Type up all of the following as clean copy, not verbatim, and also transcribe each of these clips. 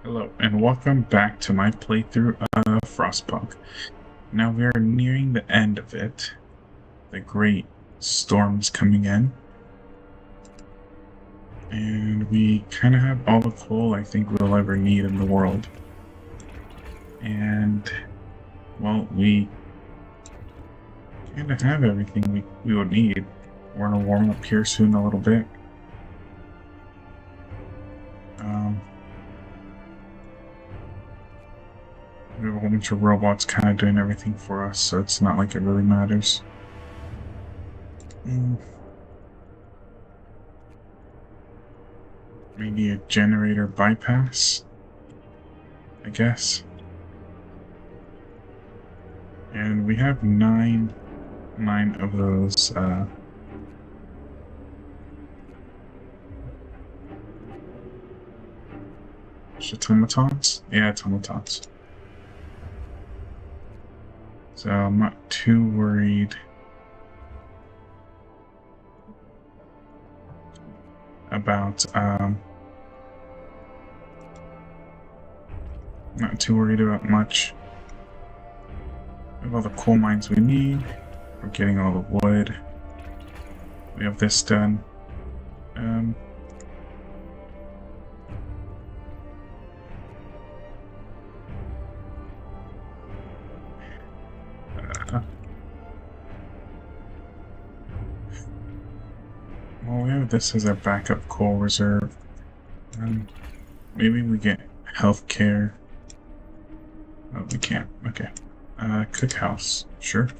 Hello, and welcome back to my playthrough of Frostpunk. Now we are nearing the end of it. The great storm's coming in. And we kind of have all the coal I think we'll ever need in the world. And, well, we kind of have everything we would need. We're going to warm up here soon a little bit. We have a whole bunch of robots kind of doing everything for us, so it's not like it really matters. Maybe a generator bypass, I guess. And we have nine of those automatons? Yeah, automatons. So I'm not too worried about much. We have all the coal mines we need. We're getting all the wood. We have this done. Well, we have this as a backup coal reserve. Maybe we get healthcare. Oh, we can't. Okay. Cookhouse. Sure.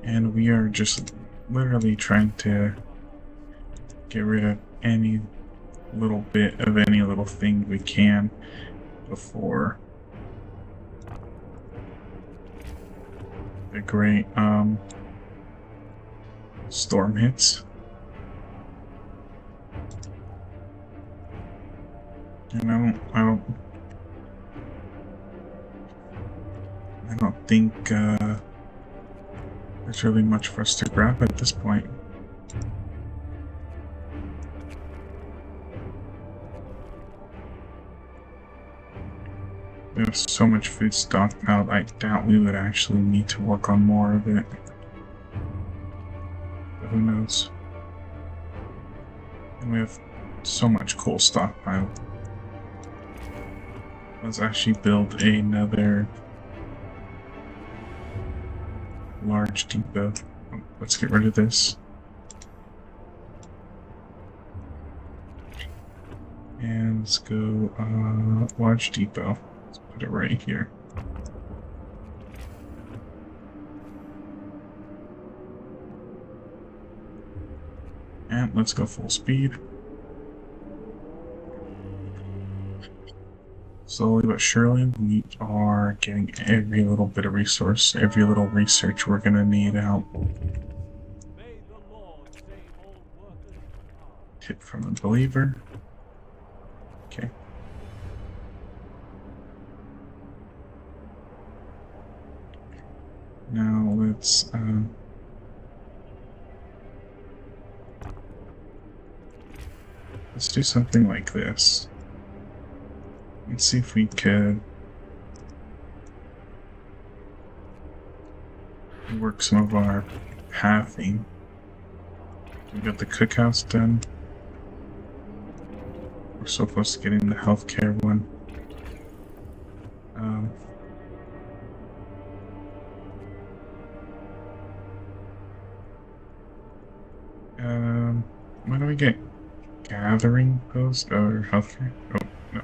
And we are just literally trying to get rid of any little bit of any little thing we can before the great storm hits. And I don't think there's really much for us to grab at this point. We have so much food stockpiled, I doubt we would actually need to work on more of it. But who knows? And we have so much coal stockpiled. Let's actually build another large depot. Oh, let's get rid of this. And let's go large depot. Let's put it right here. And let's go full speed. Slowly but surely, we are getting every little bit of resource, every little research we're gonna need out. Tip from a believer. Okay. Now let's do something like this. Let's see if we could work some of our pathing. We got the cookhouse done. We're so close to getting the healthcare one. When do we get gathering post or healthcare? Oh no.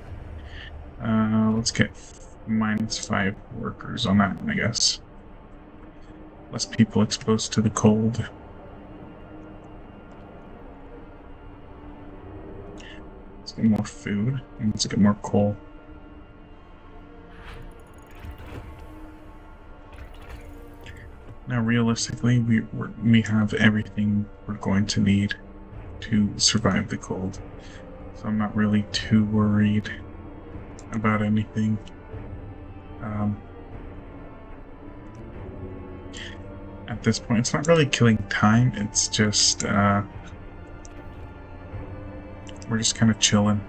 Let's get -5 workers on that one, I guess. Less people exposed to the cold. Let's get more food and let's get more coal. Now, realistically, we have everything we're going to need to survive the cold, so I'm not really too worried about anything. at this point. It's not really killing time, it's just, we're just kind of chilling.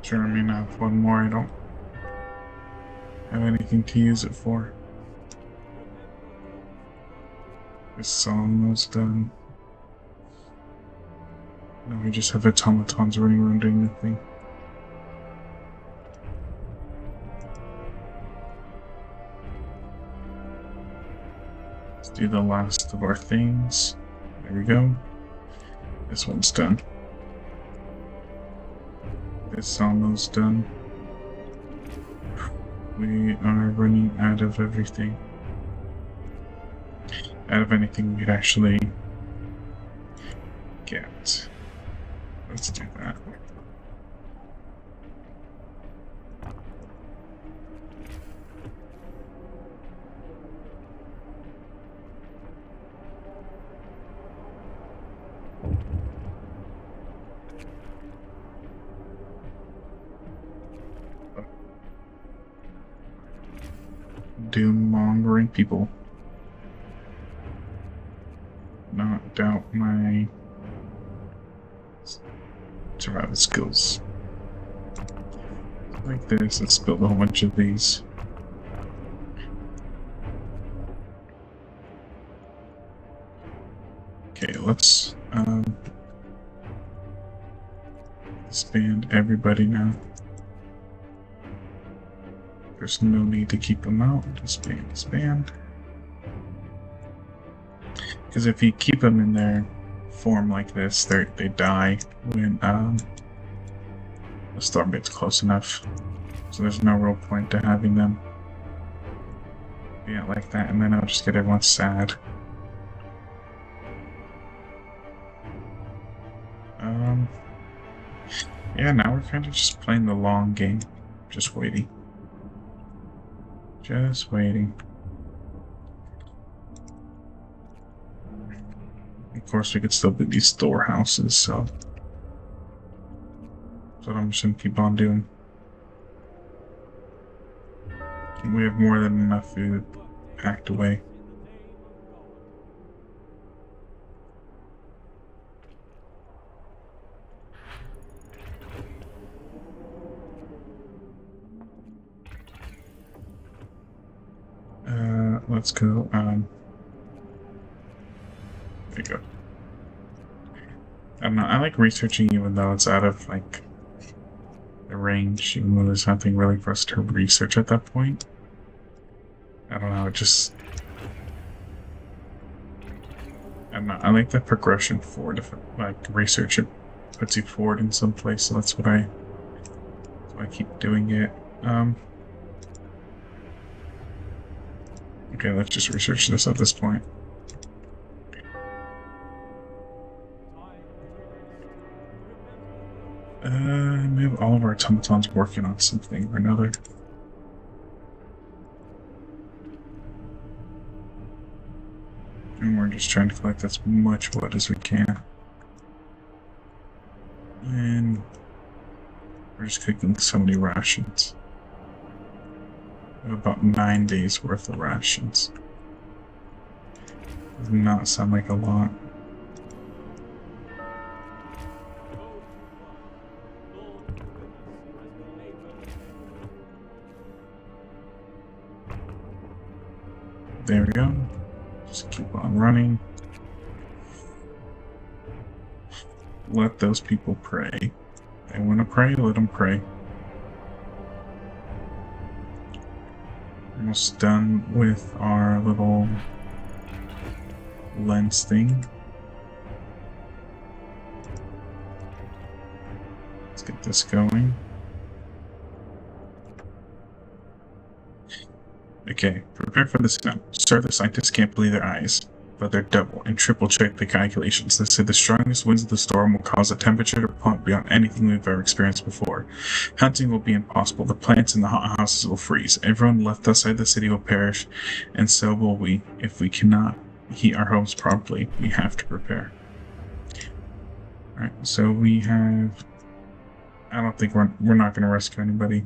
Sure, I mean, I have one more. I don't have anything to use it for. It's almost done. Now we just have automatons running around doing nothing. Let's do the last of our things. There we go. This one's done. It's almost done. We are running out of everything. Out of anything we could actually get. Let's do that. Doom-mongering people. Not doubt my survival skills. Like this, let's build a whole bunch of these. Okay, let's disband everybody now. There's no need to keep them out. Disband. Because if you keep them in their form like this, they die when the storm gets close enough. So there's no real point to having them be out like that, and then I'll just get everyone sad. Yeah, now we're kind of just playing the long game. Just waiting. Just waiting. Of course, we could still do these storehouses, so that's what I'm just gonna keep on doing. We have more than enough food packed away. Let's go, there you go. I don't know, I like researching even though it's out of, like, the range, even though there's nothing really for us to research at that point. I don't know, it just... I don't know, I like the progression forward, if, like, research it puts you forward in some place, so that's why I keep doing it. Okay, let's just research this at this point. We have all of our automatons working on something or another. And we're just trying to collect as much wood as we can. And we're just cooking so many rations. We have about 9 days worth of rations. Does not sound like a lot. There we go. Just keep on running. Let those people pray. They want to pray, let them pray. Almost done with our little lens thing. Let's get this going. Okay, prepare for this now. Sir, the scientists can't believe their eyes. but they're double and triple check the calculations. They say the strongest winds of the storm will cause the temperature to plummet beyond anything we've ever experienced before. Hunting will be impossible. The plants in the hothouses will freeze. Everyone left outside the city will perish, and so will we. If we cannot heat our homes properly, we have to prepare. Alright, so we have... I don't think we're not going to rescue anybody.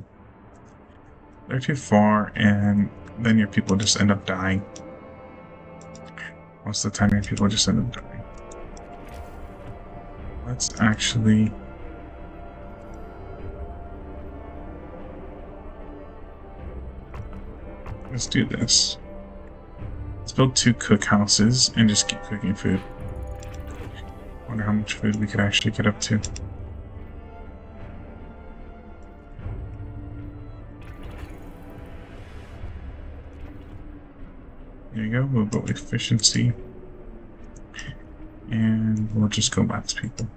They're too far, and then your people just end up dying. Most of the time, your people just end up dying. Let's actually... let's do this. Let's build 2 cookhouses and just keep cooking food. Wonder how much food we could actually get up to. There you go, we'll go efficiency. And we'll just go back to people.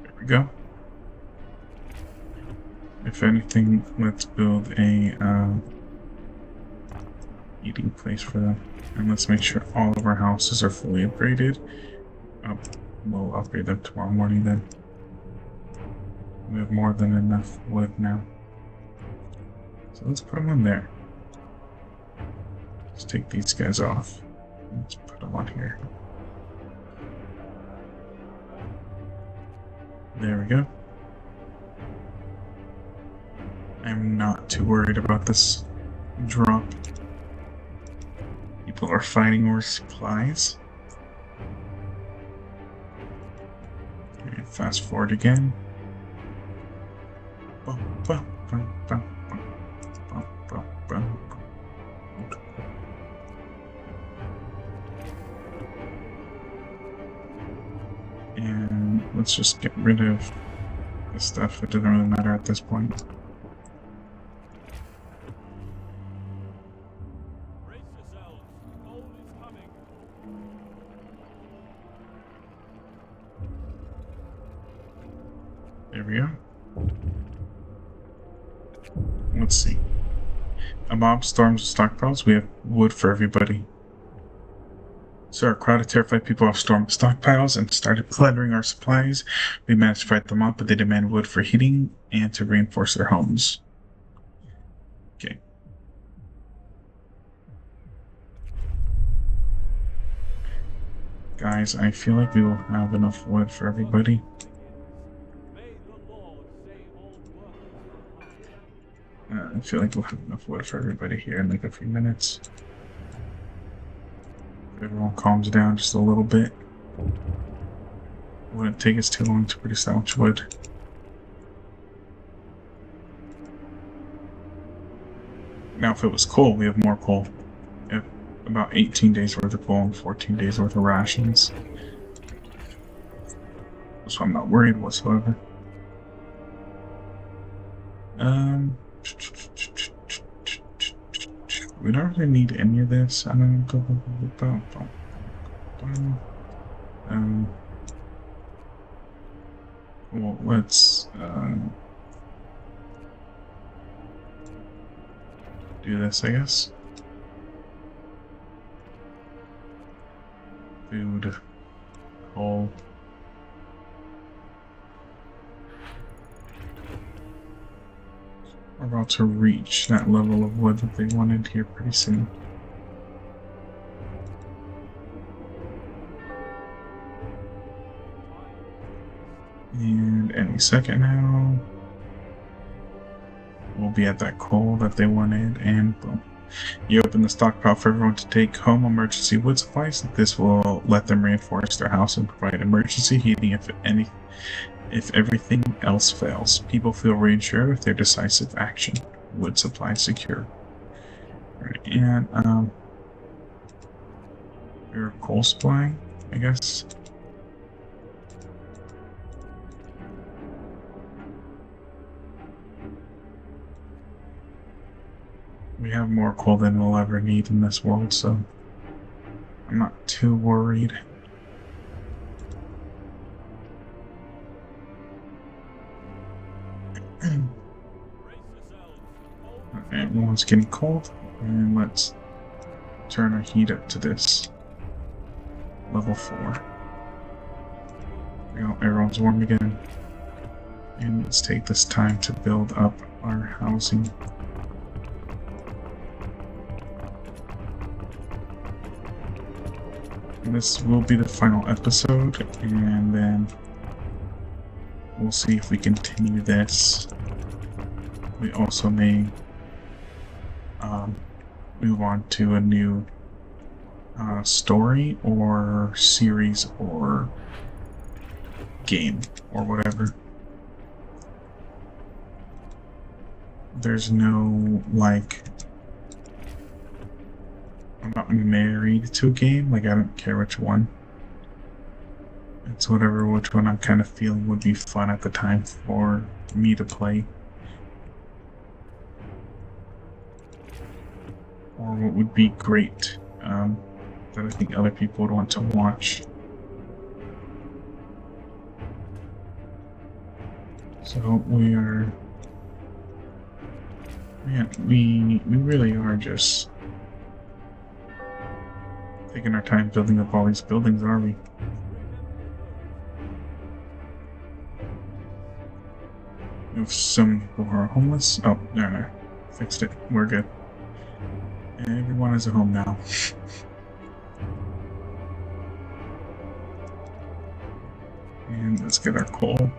There we go. If anything, let's build a eating place for them. And let's make sure all of our houses are fully upgraded. We'll upgrade them tomorrow morning then. We have more than enough wood now. So let's put them on there. Let's take these guys off. Let's put them on here. There we go. I'm not too worried about this drop. People are fighting over supplies. Okay, fast forward again. And let's just get rid of this stuff. It doesn't really matter at this point. There we go. Let's see. A mob storms stockpiles. We have wood for everybody. So a crowd of terrified people have stormed the stockpiles and started plundering our supplies. We managed to fight them off, but they demand wood for heating and to reinforce their homes. Okay. Guys, I feel like we will have enough wood for everybody. I feel like we'll have enough wood for everybody here in like a few minutes. If everyone calms down just a little bit. It wouldn't take us too long to produce that much wood. Now if it was coal, we have more coal. We have about 18 days worth of coal and 14 days worth of rations. So I'm not worried whatsoever. We don't really need any of this. I don't know. Well, let's do this, I guess. Food, coal. We're about to reach that level of wood that they wanted here pretty soon. And any second now, we'll be at that coal that they wanted, and boom. You open the stockpile for everyone to take home emergency wood supplies. This will let them reinforce their house and provide emergency heating if everything else fails. People feel reassured with their decisive action. Wood supply secure. Right, and your coal supply, I guess. We have more coal than we'll ever need in this world, so I'm not too worried. And one's getting cold, and let's turn our heat up to this level 4. You know, everyone's warm again. And let's take this time to build up our housing. And this will be the final episode, and then we'll see if we continue this. We also may move on to a new story or series or game or whatever. There's no, like, I'm not married to a game, like I don't care which one. It's which one I'm kind of feeling would be fun at the time for me to play. Or what would be great, that I think other people would want to watch. So we are, man, we really are just taking our time building up all these buildings, are we? We have some people who are homeless. Oh, no, fixed it. We're good. Everyone is at home now. And let's get our coal.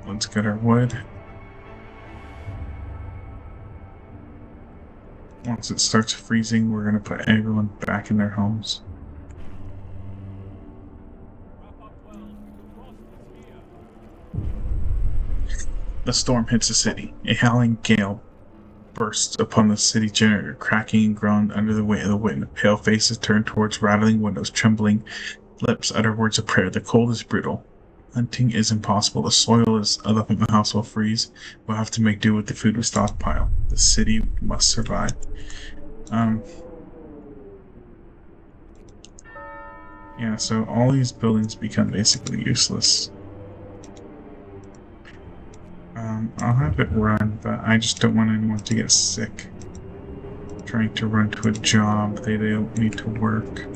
Let's get our wood. Once it starts freezing, we're going to put everyone back in their homes. The storm hits the city. A howling gale bursts upon the city generator, cracking and groaned under the weight of the wind. Pale faces turn towards rattling windows, trembling lips utter words of prayer. The cold is brutal. Hunting is impossible. The soil is of the house will freeze. We'll have to make do with the food we stockpile. The city must survive. Yeah, so all these buildings become basically useless. I'll have it run, but I just don't want anyone to get sick trying to run to a job they don't need to work.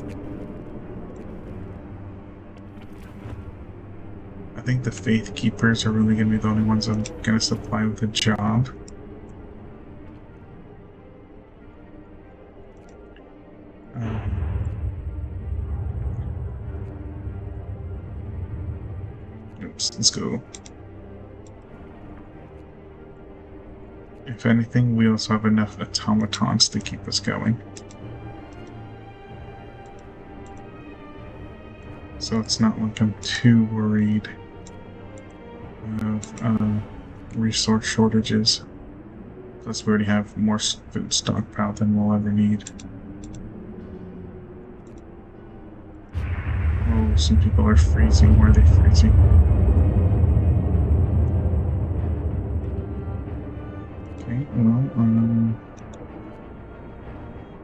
I think the Faith Keepers are really going to be the only ones I'm going to supply with a job. Oops, let's go. If anything, we also have enough automatons to keep us going. So it's not like I'm too worried of resource shortages. Plus we already have more food stockpiled than we'll ever need. Oh, some people are freezing. Where are they freezing? Okay, well,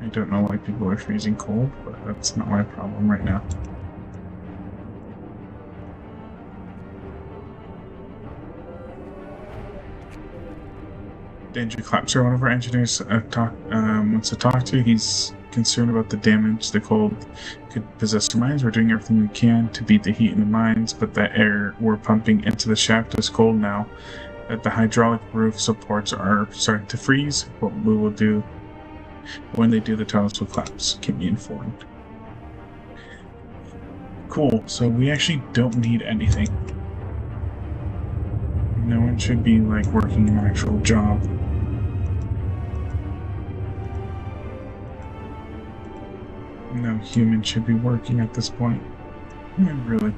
I don't know why people are freezing cold, but that's not my problem right now. Danger Clapser, one of our engineers, wants to talk to. He's concerned about the damage the cold could possess to mines. We're doing everything we can to beat the heat in the mines, but the air we're pumping into the shaft is cold now. That the hydraulic roof supports are starting to freeze. What we will do when they do, the tunnels will collapse. Keep me informed. Cool, so we actually don't need anything. No one should be like working an actual job. No human should be working at this point. Really.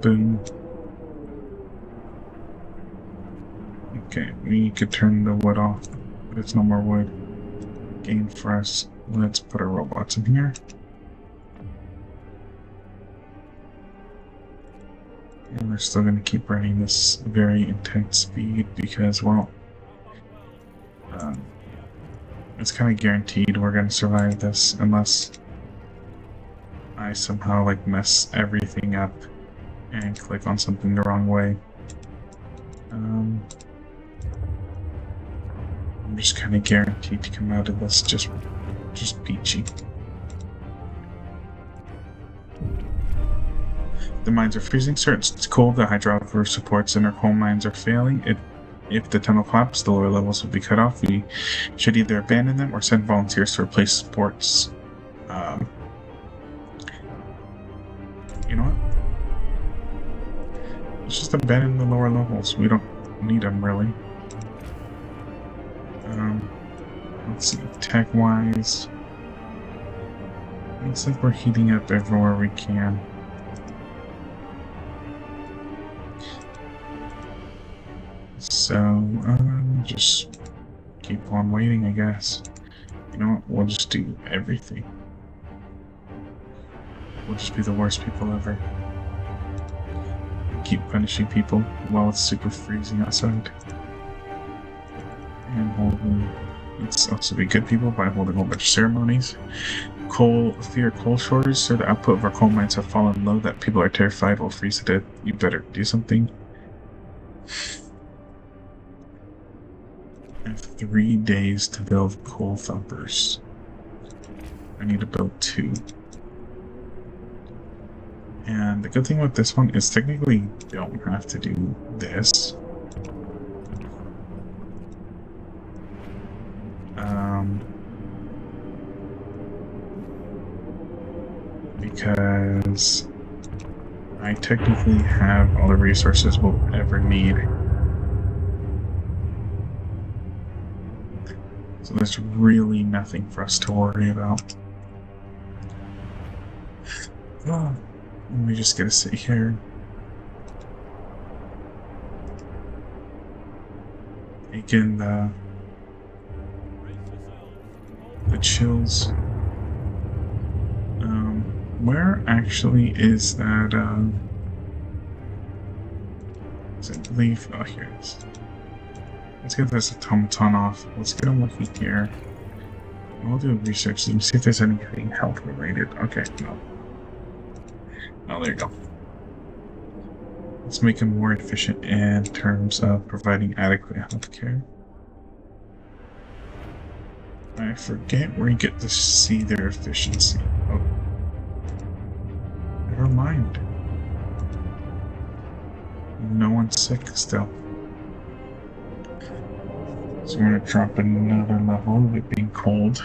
Boom. Okay, we could turn the wood off. There's no more wood gained for us. Let's put our robots in here. And we're still going to keep running this very intense speed because, well, it's kind of guaranteed we're going to survive this unless I somehow like mess everything up and click on something the wrong way. I'm just kind of guaranteed to come out of this just peachy. The mines are freezing, sir. It's cold. The hydraulic supports in our coal mines are failing. If the tunnel collapses, the lower levels will be cut off. We should either abandon them or send volunteers to replace supports. You know what? Let's just abandon the lower levels. We don't need them, really. Let's see. Tech-wise, looks like we're heating up everywhere we can. So, just keep on waiting, I guess. You know what? We'll just do everything. We'll just be the worst people ever. Keep punishing people while it's super freezing outside. And let's also be good people by holding a whole bunch of ceremonies. Fear coal shortage, so the output of our coal mines have fallen low that people are terrified will freeze to death. You better do something. I have 3 days to build coal thumpers. I need to build 2. And the good thing with this one is technically you don't have to do this. Because I technically have all the resources we'll ever need. So there's really nothing for us to worry about. Oh, we just gotta sit here. Take in the chills. Where actually is that, is it leaf? Oh, here it is. Let's get this automaton off. Let's get him working here. We'll do research and see if there's anything health related. Okay, no. Oh, there you go. Let's make him more efficient in terms of providing adequate health care. I forget where you get to see their efficiency. Oh. Never mind. No one's sick still. So we're gonna drop another level of it being cold.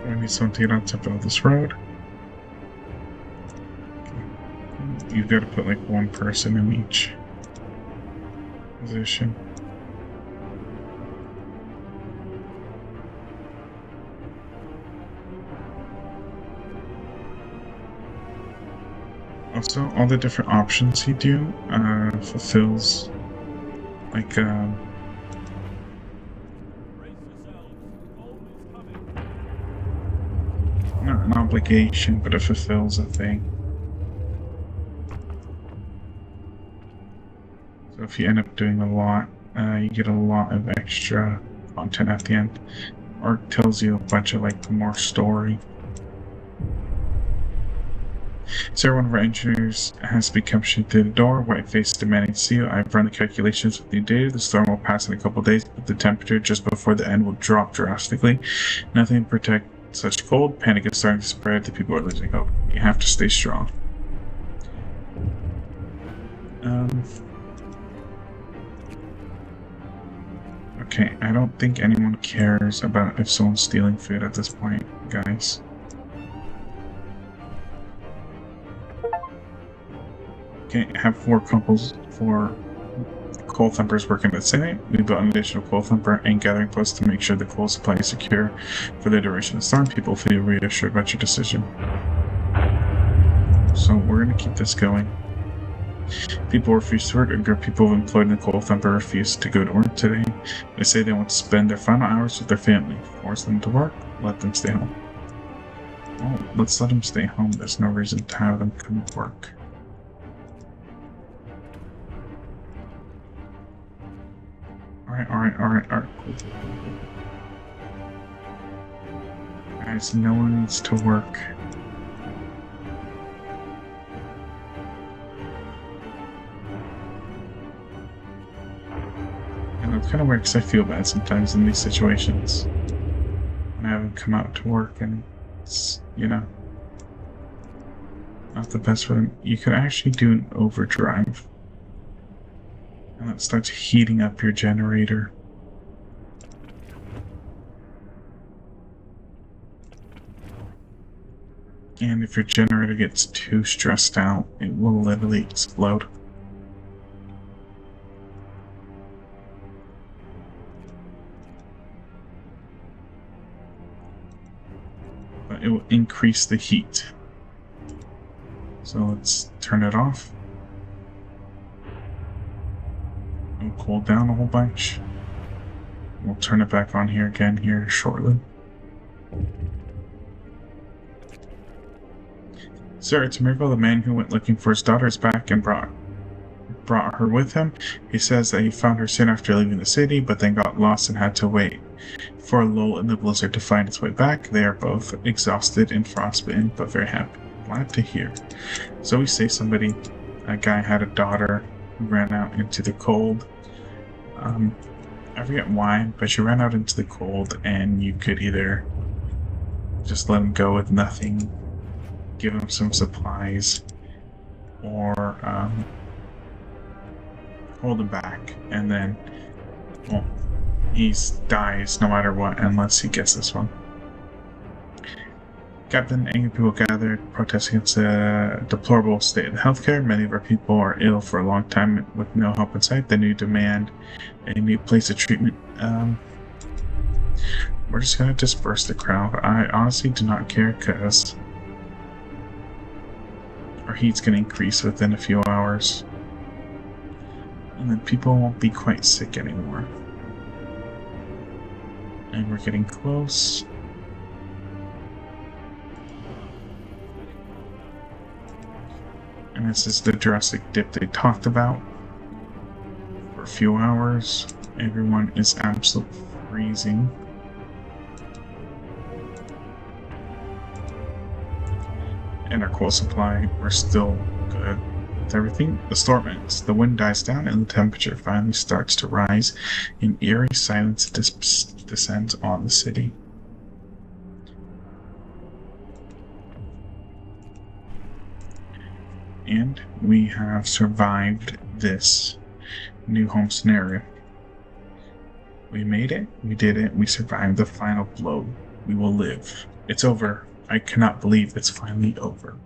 I need something on top of this road. You've got to put like one person in each position. Also, all the different options you do fulfills like not an obligation, but it fulfills a thing. So if you end up doing a lot, you get a lot of extra content at the end. Or it tells you a bunch of like more story. So one of our engineers has become shut through the door, white face demanding to see you. I've run the calculations with new data. The storm will pass in a couple days, but the temperature just before the end will drop drastically. Nothing to protect such cold. Panic is starting to spread. The people are losing hope. You have to stay strong. Okay, I don't think anyone cares about if someone's stealing food at this point, guys. Okay, I have 4 couples for coal thumpers working at the site. We built an additional coal thumper and gathering post to make sure the coal supply is secure for the duration of the storm. People feel reassured about your decision. So we're going to keep this going. People refuse to work. A group of people employed in the coal thumper refuse to go to work today. They say they want to spend their final hours with their family. Force them to work, let them stay home. Well, let's let him stay home. There's no reason to have him come to work. Alright, cool. Guys, no one needs to work. And it's kind of weird because I feel bad sometimes in these situations. When I have them come out to work and it's, not the best for them. You could actually do an overdrive. And that starts heating up your generator. And if your generator gets too stressed out, it will literally explode. But it will increase the heat. So let's turn it off. It'll cool down a whole bunch. We'll turn it back on here again here shortly. Sir, it's Mirko, the man who went looking for his daughter, is back and brought her with him. He says that he found her soon after leaving the city, but then got lost and had to wait for a lull in the blizzard to find its way back. They are both exhausted and frostbitten, but very happy. Glad to hear. So we say a guy had a daughter who ran out into the cold. I forget why, but she ran out into the cold, and you could either just let him go with nothing, give him some supplies, or hold him back, and then, well, he dies no matter what, unless he gets this one. Captain, angry people gathered, protesting against the deplorable state of healthcare. Many of our people are ill for a long time with no help in sight. They need demand a new place of treatment. We're just gonna disperse the crowd. I honestly do not care because our heat's gonna increase within a few hours. And then people won't be quite sick anymore. And we're getting close. And this is the drastic dip they talked about. For a few hours, everyone is absolutely freezing. And our coal supply, we're still good with everything. The storm ends, the wind dies down, and the temperature finally starts to rise. In eerie silence descends on the city. And we have survived this new home scenario. We made it, we did it, we survived the final blow. We will live. It's over. I cannot believe it's finally over.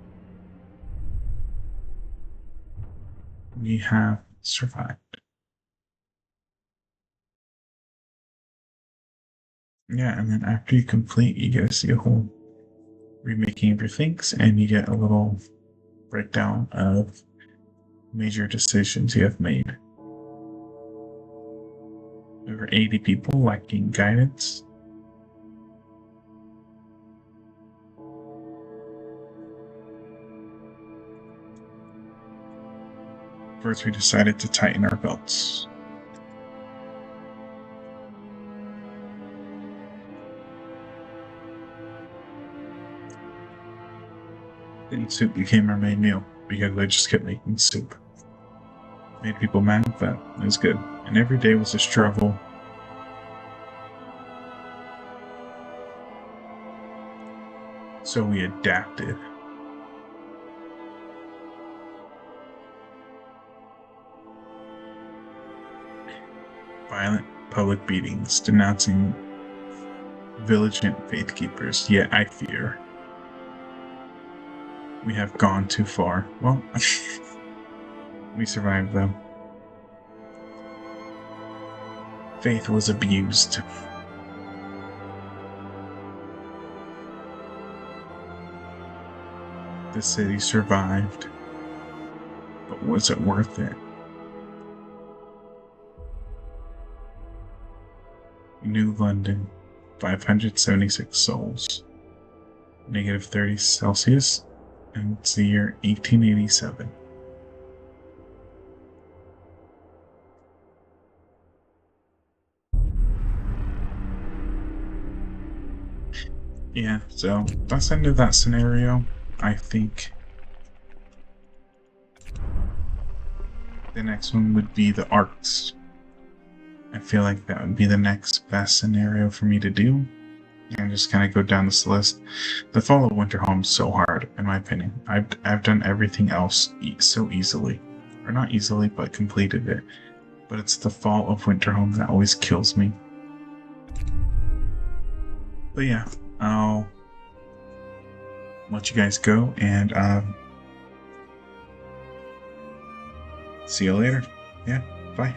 We have survived. Yeah, and then after you complete, you get to see a whole remaking of your things, and you get a little breakdown of major decisions you have made. Over 80 people lacking guidance. First, we decided to tighten our belts. Then soup became our main meal because they just kept making soup. Made people mad, but it was good. And every day was a struggle. So we adapted. Violent public beatings denouncing vigilant faith keepers, yet I fear we have gone too far. Well, we survived though. Faith was abused. The city survived, but was it worth it? New London, 576 souls. -30 Celsius, and it's the year 1887. Yeah, so that's the end of that scenario. I think the next one would be the Arcs. I feel like that would be the next best scenario for me to do. And just kind of go down this list. The Fall of Winterhome is so hard, in my opinion. I've done everything else so easily. Or not easily, but completed it. But it's the Fall of Winterhome that always kills me. But yeah, I'll let you guys go, and see you later. Yeah, bye.